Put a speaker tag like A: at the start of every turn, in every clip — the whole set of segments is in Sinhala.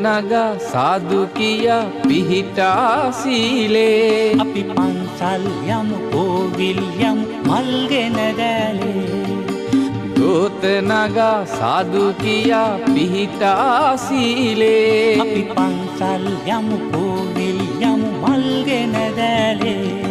A: නගා සාදු කියා පිහිටා සීලේ
B: අපි පන්සල් යමු කෝවිල් යමු මල්ගෙන දැලේ
A: දෝත නගා සාදු කියා පිහිටා සීලේ
B: අපි පන්සල් යමු කෝවිල් යමු මල්ගෙන දැලේ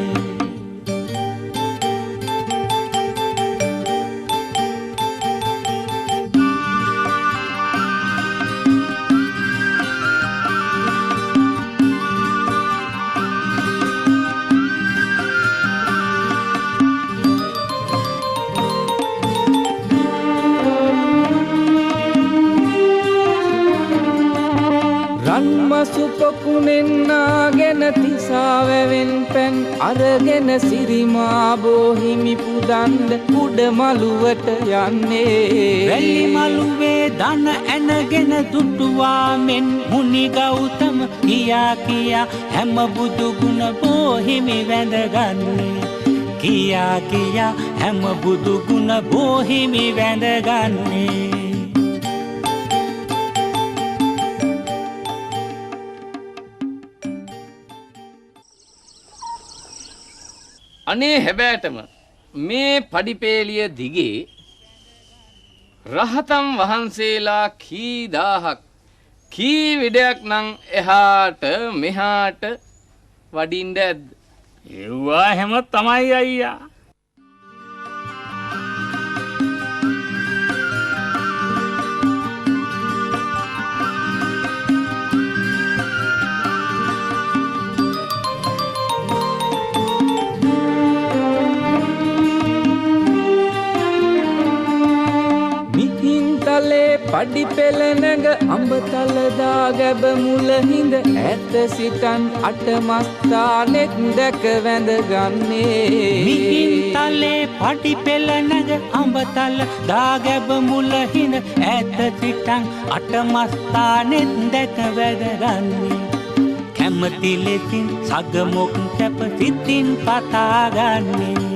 A: සුපකුණෙන්නාගෙන තිසාවැවෙන් පැන් අරගෙන සිරිමා බෝහිමි පුදන්ඩ උඩ මළුවට යන්නේ
B: වැලි මළුවේ දන ඇනගෙන දුටුවා මෙන් මුනි ගෞතම කියා කියා හැම බුදු ගුණ බෝහිමි වැඳගන්නේ කියා කියා හැම බුදු ගුණ බෝහිමි වැඳගන්නේ
A: අනේ හැබෑටම මේ පඩිපේලිය දිගේ රහතන් වහන්සේලා කී දාහක් කී විඩයක් නම් එහාට මෙහාට වඩින්ඩ ඇද්ද?
B: ඒවා හැම තමයි අයියා.
A: පඩි පෙළනග අඹතලදා ගැබ මුල හිඳ ඇත සිටන් අටමස්ථානෙත් දැක වැඳගන්නේ
B: මිහින් තලේ පඩි පෙළනග අඹතල දා ගැබ මුල හිඳ ඇත සිටන් අටමස්ථානෙත් දැක වැඳගන්නේ කැමති ලෙසින් සගමොක් කැප සිතින් පතාගන්නේ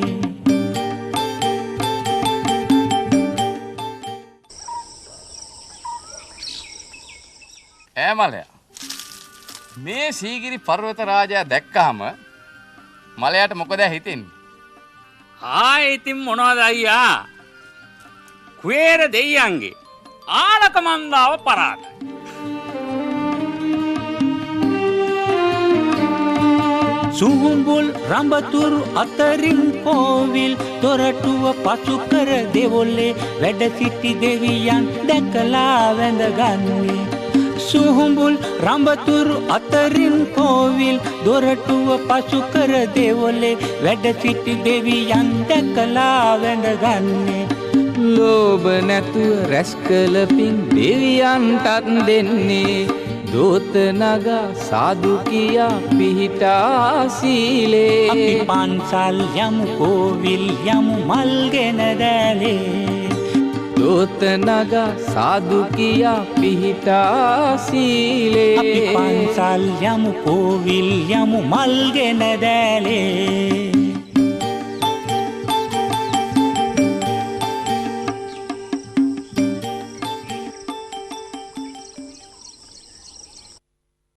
A: මලයා මේ සීගිරි පර්වත රාජයා දැක්කහම මලයාට මොකද හිතෙන්නේ?
B: ඉතින් මොනවද අයියා? කුවේර දෙයියන්ගේ ආලක මන්දාව පරාද. සුහුඹුල් රඹතුරු අතරින් කෝවිල් දොරටුව පසු කර දෙවොල්ලේ වැඩ සිටි දෙවියන් දැකලා වැඳගන්නේ සුහුඹුල් රඹතුරු අතරින් කෝවිල් දොරටුව පසු කර දෙවොලේ වැඩ සිටි දෙවියන් දැකලා වැඳගන්නේ
A: ලෝභ නැතුව රැස් කළ පින් දෙවියන්ටත් දෙන්නේ දෝත නගා සාදු කියා පිහිටා සීලේ
B: අපි පන්සල් යමු කෝවිල් යමු මල්ගෙන දැලේ
A: දෝත නගා සාදු කියා පිහිටා සීලේ
B: අපි පන්සල් යමු කෝවිල් යමු මල්ගෙන දැලේ